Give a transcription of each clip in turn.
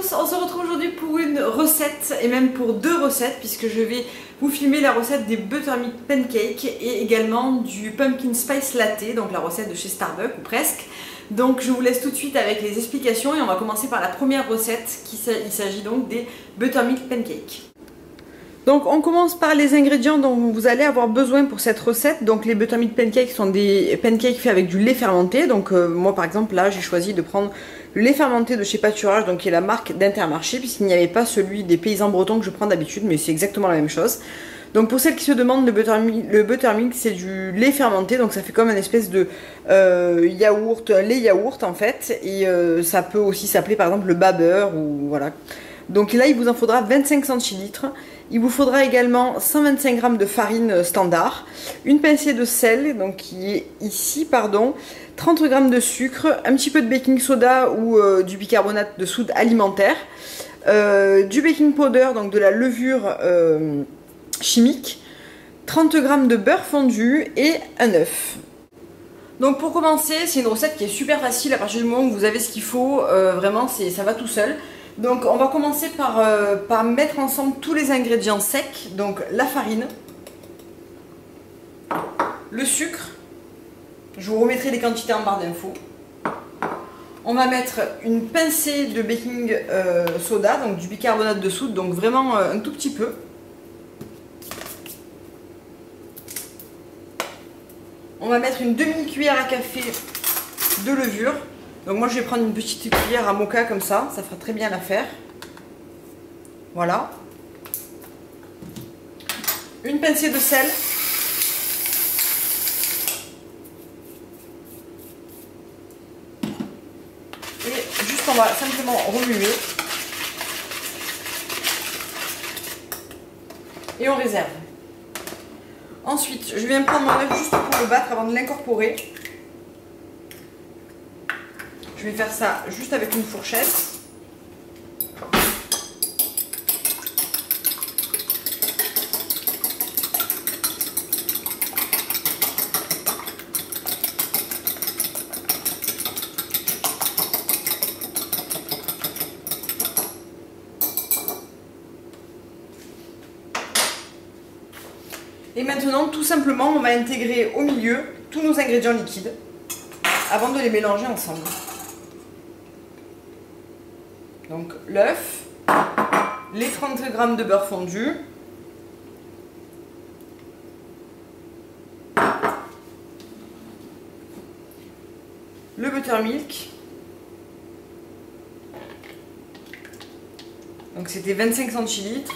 tous, on se retrouve aujourd'hui pour une recette et même pour deux recettes puisque je vais vous filmer la recette des Buttermilk Pancakes et également du Pumpkin Spice Latte, donc la recette de chez Starbucks ou presque. Donc je vous laisse tout de suite avec les explications et on va commencer par la première recette, il s'agit donc des Buttermilk Pancakes. Donc on commence par les ingrédients dont vous allez avoir besoin pour cette recette. Donc les Buttermilk Pancakes sont des pancakes faits avec du lait fermenté. Donc moi par exemple là j'ai choisi de prendre le lait fermenté de chez Pâturage, donc qui est la marque d'Intermarché, puisqu'il n'y avait pas celui des paysans bretons que je prends d'habitude, mais c'est exactement la même chose. Donc pour celles qui se demandent, le buttermilk c'est du lait fermenté, donc ça fait comme une espèce de yaourt, lait yaourt en fait, et ça peut aussi s'appeler par exemple le babeur ou voilà. Donc là il vous en faudra 25 centilitres. Il vous faudra également 125 g de farine standard, une pincée de sel, donc qui est ici, pardon, 30 g de sucre, un petit peu de baking soda ou du bicarbonate de soude alimentaire, du baking powder, donc de la levure chimique, 30 g de beurre fondu et un œuf. Donc pour commencer, c'est une recette qui est super facile à partir du moment où vous avez ce qu'il faut, vraiment ça va tout seul. Donc on va commencer par mettre ensemble tous les ingrédients secs, donc la farine, le sucre, je vous remettrai les quantités en barre d'infos. On va mettre une pincée de baking soda, donc du bicarbonate de soude, donc vraiment un tout petit peu. On va mettre une demi-cuillère à café de levure. Donc moi je vais prendre une petite cuillère à moka comme ça fera très bien l'affaire. Voilà. Une pincée de sel. Et juste on va simplement remuer. Et on réserve. Ensuite, je viens prendre mon œuf juste pour le battre avant de l'incorporer. Je vais faire ça juste avec une fourchette. Et maintenant, tout simplement, on va intégrer au milieu tous nos ingrédients liquides avant de les mélanger ensemble. Donc l'œuf, les 30 g de beurre fondu, le buttermilk, donc c'était 25 centilitres,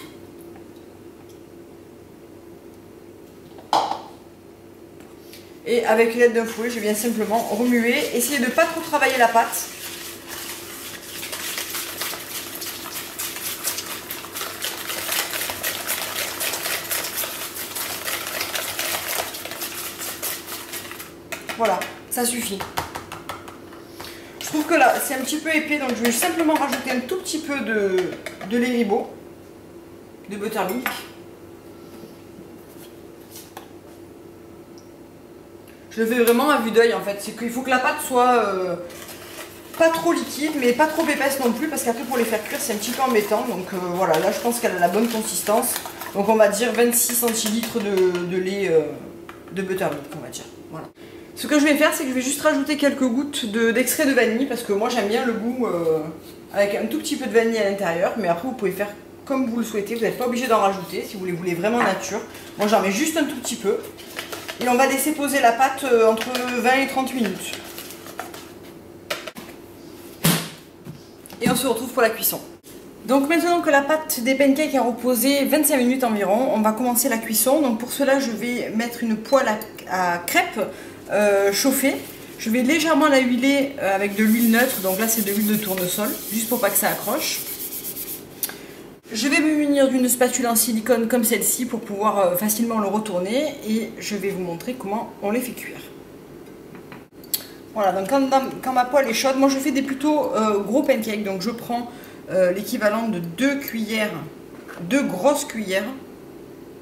et avec l'aide d'un fouet, je viens simplement remuer, essayer de ne pas trop travailler la pâte. Voilà, ça suffit. Je trouve que là, c'est un petit peu épais, donc je vais simplement rajouter un tout petit peu de lait ribot, de buttermilk. Je le fais vraiment à vue d'œil en fait. C'est qu'il faut que la pâte soit pas trop liquide, mais pas trop épaisse non plus, parce qu'après pour les faire cuire, c'est un petit peu embêtant. Donc voilà, là je pense qu'elle a la bonne consistance. Donc on va dire 26 centilitres de lait de buttermilk, on va dire. Voilà. Ce que je vais faire, c'est que je vais juste rajouter quelques gouttes d'extrait de vanille, parce que moi j'aime bien le goût avec un tout petit peu de vanille à l'intérieur, mais après vous pouvez faire comme vous le souhaitez, vous n'êtes pas obligé d'en rajouter si vous les voulez vraiment nature. Moi j'en mets juste un tout petit peu. Et on va laisser poser la pâte entre 20 et 30 minutes. Et on se retrouve pour la cuisson. Donc maintenant que la pâte des pancakes a reposé 25 minutes environ, on va commencer la cuisson. Donc pour cela, je vais mettre une poêle à crêpes chauffée. Je vais légèrement la huiler avec de l'huile neutre. Donc là, c'est de l'huile de tournesol, juste pour pas que ça accroche. Je vais me munir d'une spatule en silicone comme celle-ci pour pouvoir facilement le retourner et je vais vous montrer comment on les fait cuire. Voilà, donc quand ma poêle est chaude, moi je fais des plutôt gros pancakes, donc je prends l'équivalent de 2 grosses cuillères,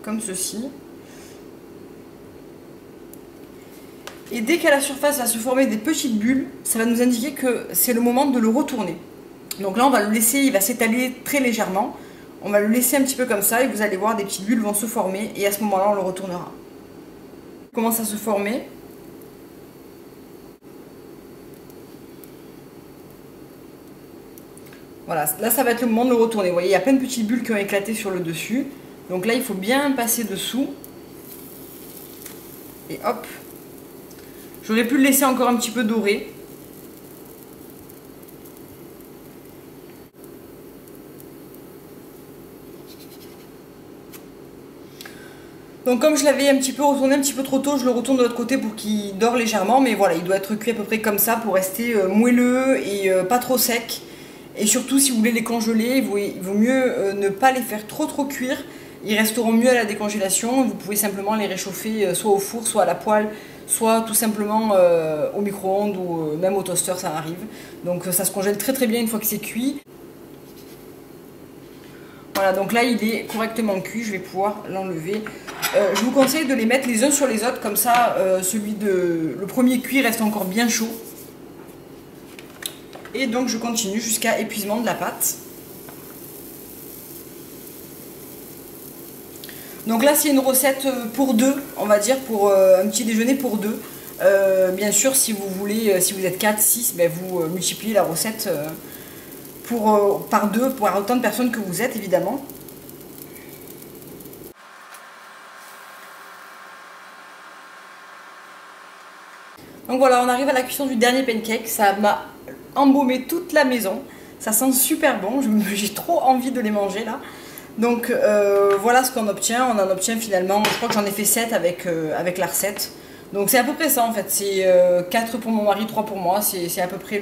comme ceci. Et dès qu'à la surface va se former des petites bulles, ça va nous indiquer que c'est le moment de le retourner. Donc là on va le laisser, il va s'étaler très légèrement. On va le laisser un petit peu comme ça et vous allez voir des petites bulles vont se former et à ce moment là on le retournera. Il commence à se former. Voilà, là ça va être le moment de le retourner. Vous voyez, il y a plein de petites bulles qui ont éclaté sur le dessus. Donc là il faut bien passer dessous. Et hop. J'aurais pu le laisser encore un petit peu doré. Donc comme je l'avais un petit peu retourné un petit peu trop tôt, je le retourne de l'autre côté pour qu'il dore légèrement. Mais voilà, il doit être cuit à peu près comme ça pour rester moelleux et pas trop sec. Et surtout si vous voulez les congeler, il vaut mieux ne pas les faire trop cuire. Ils resteront mieux à la décongélation. Vous pouvez simplement les réchauffer soit au four, soit à la poêle, soit tout simplement au micro-ondes ou même au toaster, ça arrive. Donc ça se congèle très bien une fois que c'est cuit. Voilà, donc là il est correctement cuit, je vais pouvoir l'enlever. Je vous conseille de les mettre les uns sur les autres, comme ça le premier cuit reste encore bien chaud. Et donc je continue jusqu'à épuisement de la pâte. Donc là c'est une recette pour deux, on va dire, pour un petit déjeuner pour deux. Bien sûr si vous voulez, si vous êtes 4, 6, ben vous multipliez la recette par deux, pour autant de personnes que vous êtes évidemment. Donc voilà, on arrive à la cuisson du dernier pancake, ça m'a embaumé toute la maison, ça sent super bon, j'ai trop envie de les manger là. Donc voilà ce qu'on obtient, on en obtient finalement, je crois que j'en ai fait 7 avec la recette. Donc c'est à peu près ça en fait, c'est 4 pour mon mari, 3 pour moi, c'est à peu près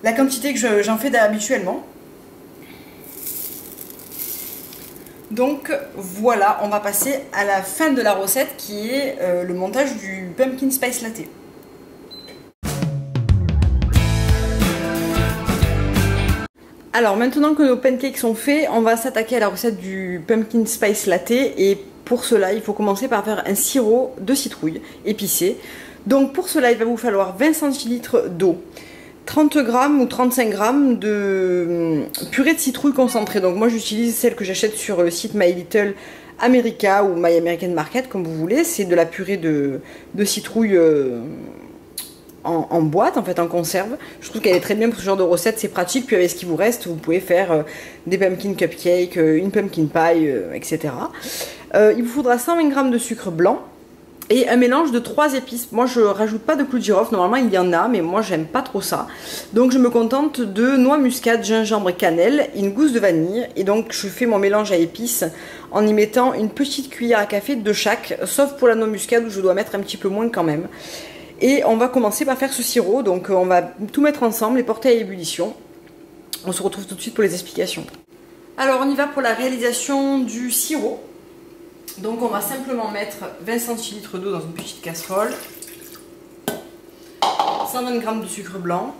la quantité que j'en fais habituellement. Donc voilà, on va passer à la fin de la recette qui est le montage du pumpkin spice latte. Alors maintenant que nos pancakes sont faits, on va s'attaquer à la recette du pumpkin spice latte et pour cela il faut commencer par faire un sirop de citrouille épicé. Donc pour cela il va vous falloir 20 centilitres d'eau, 30 g ou 35 g de purée de citrouille concentrée. Donc moi j'utilise celle que j'achète sur le site My Little America ou My American Market comme vous voulez. C'est de la purée de citrouille en boîte, en fait en conserve. Je trouve qu'elle est très bien pour ce genre de recette, c'est pratique. Puis avec ce qui vous reste, vous pouvez faire des pumpkin cupcakes, une pumpkin pie, etc. Il vous faudra 120 g de sucre blanc et un mélange de 3 épices. Moi je rajoute pas de clou de girofle, normalement il y en a, mais moi j'aime pas trop ça. Donc je me contente de noix muscade, gingembre et cannelle, une gousse de vanille. Et donc je fais mon mélange à épices en y mettant une petite cuillère à café de chaque, sauf pour la noix muscade où je dois mettre un petit peu moins quand même. Et on va commencer par faire ce sirop, donc on va tout mettre ensemble et porter à ébullition. On se retrouve tout de suite pour les explications. Alors on y va pour la réalisation du sirop. Donc on va simplement mettre 20 centilitres d'eau dans une petite casserole, 120 g de sucre blanc,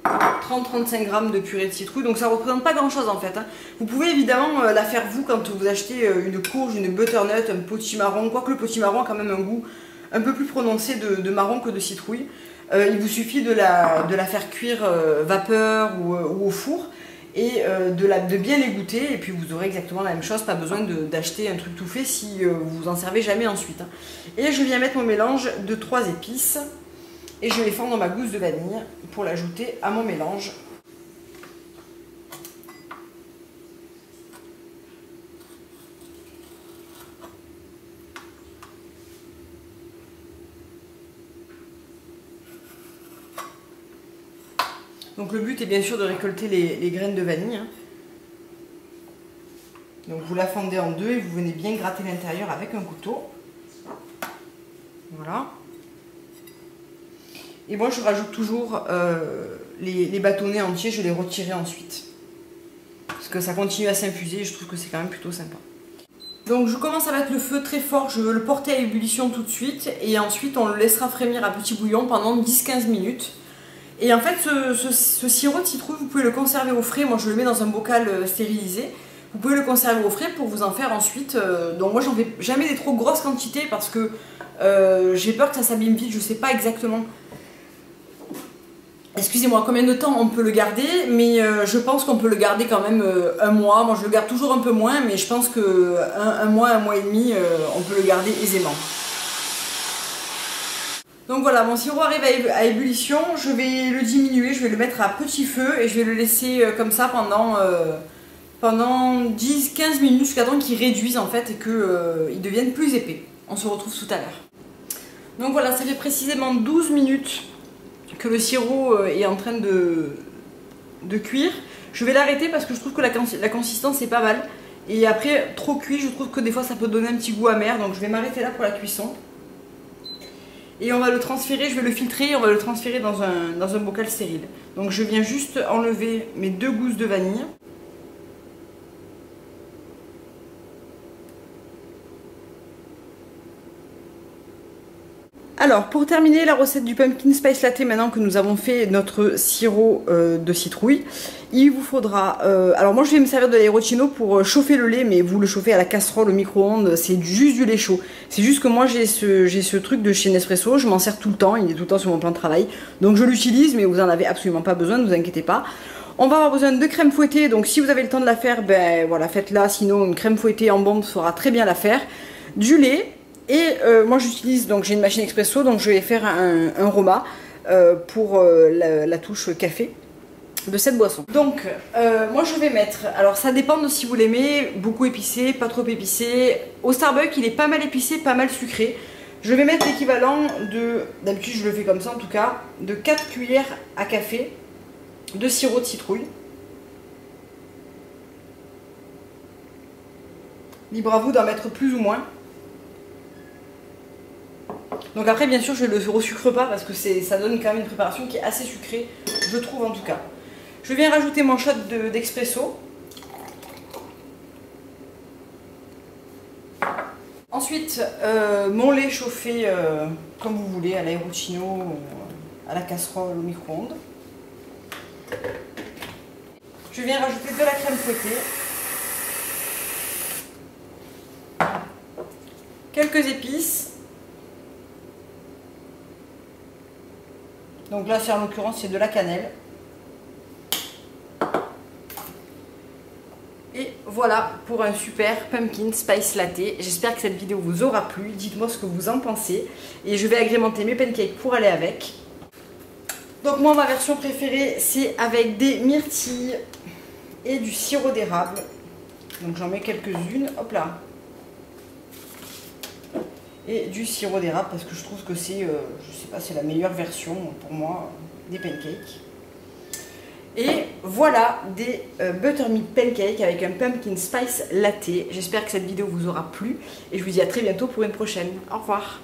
30-35 g de purée de citrouille, donc ça ne représente pas grand chose en fait. Vous pouvez évidemment la faire vous quand vous achetez une courge, une butternut, un potimarron, quoique le potimarron a quand même un goût un peu plus prononcé de marron que de citrouille. Il vous suffit de la faire cuire vapeur ou au four et de bien l'égoutter et puis vous aurez exactement la même chose, pas besoin d'acheter un truc tout fait si vous en servez jamais ensuite. Et je viens mettre mon mélange de 3 épices et je vais fendre ma gousse de vanille pour l'ajouter à mon mélange. Donc le but est bien sûr de récolter les graines de vanille. Donc vous la fendez en deux et vous venez bien gratter l'intérieur avec un couteau. Voilà. Et moi je rajoute toujours les bâtonnets entiers, je les retirerai ensuite. Parce que ça continue à s'infuser et je trouve que c'est quand même plutôt sympa. Donc je commence à mettre le feu très fort, je veux le porter à ébullition tout de suite. Et ensuite on le laissera frémir à petit bouillon pendant 10-15 minutes. Et en fait, ce sirop de citrouille, vous pouvez le conserver au frais. Moi, je le mets dans un bocal stérilisé. Vous pouvez le conserver au frais pour vous en faire ensuite. Donc moi, j'en fais jamais des trop grosses quantités parce que j'ai peur que ça s'abîme vite. Je sais pas exactement. Est-ce excusez-moi, combien de temps on peut le garder, mais je pense qu'on peut le garder quand même un mois. Moi je le garde toujours un peu moins, mais je pense que un mois et demi, on peut le garder aisément. Donc voilà, mon sirop arrive à ébullition, je vais le diminuer, je vais le mettre à petit feu et je vais le laisser comme ça pendant 10-15 minutes jusqu'à temps qu'il réduise en fait et qu'il devienne plus épais. On se retrouve tout à l'heure. Donc voilà, ça fait précisément 12 minutes que le sirop est en train de cuire. Je vais l'arrêter parce que je trouve que la consistance est pas mal. Et après, trop cuit, je trouve que des fois ça peut donner un petit goût amer. Donc je vais m'arrêter là pour la cuisson. Et on va le transférer, je vais le filtrer et on va le transférer dans un bocal stérile. Donc je viens juste enlever mes 2 gousses de vanille. Alors, pour terminer la recette du Pumpkin Spice Latte, maintenant que nous avons fait notre sirop de citrouille, il vous faudra... alors moi je vais me servir de l'aerochino pour chauffer le lait, mais vous le chauffez à la casserole, au micro-ondes, c'est juste du lait chaud. C'est juste que moi j'ai ce truc de chez Nespresso, je m'en sers tout le temps, il est tout le temps sur mon plan de travail. Donc je l'utilise, mais vous n'en avez absolument pas besoin, ne vous inquiétez pas. On va avoir besoin de crème fouettée, donc si vous avez le temps de la faire, ben voilà, faites-la, sinon une crème fouettée en bombe fera très bien l'affaire. Du lait. Et moi j'utilise, donc j'ai une machine expresso, donc je vais faire un aroma pour la touche café de cette boisson. Donc moi je vais mettre, alors ça dépend de si vous l'aimez, beaucoup épicé, pas trop épicé. Au Starbucks il est pas mal épicé, pas mal sucré. Je vais mettre l'équivalent de, d'habitude je le fais comme ça en tout cas, de 4 cuillères à café de sirop de citrouille. Libre à vous d'en mettre plus ou moins. Donc après bien sûr je ne le resucre pas parce que ça donne quand même une préparation qui est assez sucrée, je trouve en tout cas. Je viens rajouter mon shot d'expresso. Ensuite mon lait chauffé comme vous voulez, à l'aerochino, à la casserole, au micro-ondes. Je viens rajouter de la crème fouettée. Quelques épices. Donc là, en l'occurrence, c'est de la cannelle. Et voilà pour un super Pumpkin Spice Latte. J'espère que cette vidéo vous aura plu. Dites-moi ce que vous en pensez. Et je vais agrémenter mes pancakes pour aller avec. Donc moi, ma version préférée, c'est avec des myrtilles et du sirop d'érable. Donc j'en mets quelques-unes. Hop là. Et du sirop d'érable parce que je trouve que c'est, je sais pas, c'est la meilleure version pour moi des pancakes. Et voilà des buttermilk pancakes avec un pumpkin spice latte. J'espère que cette vidéo vous aura plu et je vous dis à très bientôt pour une prochaine. Au revoir.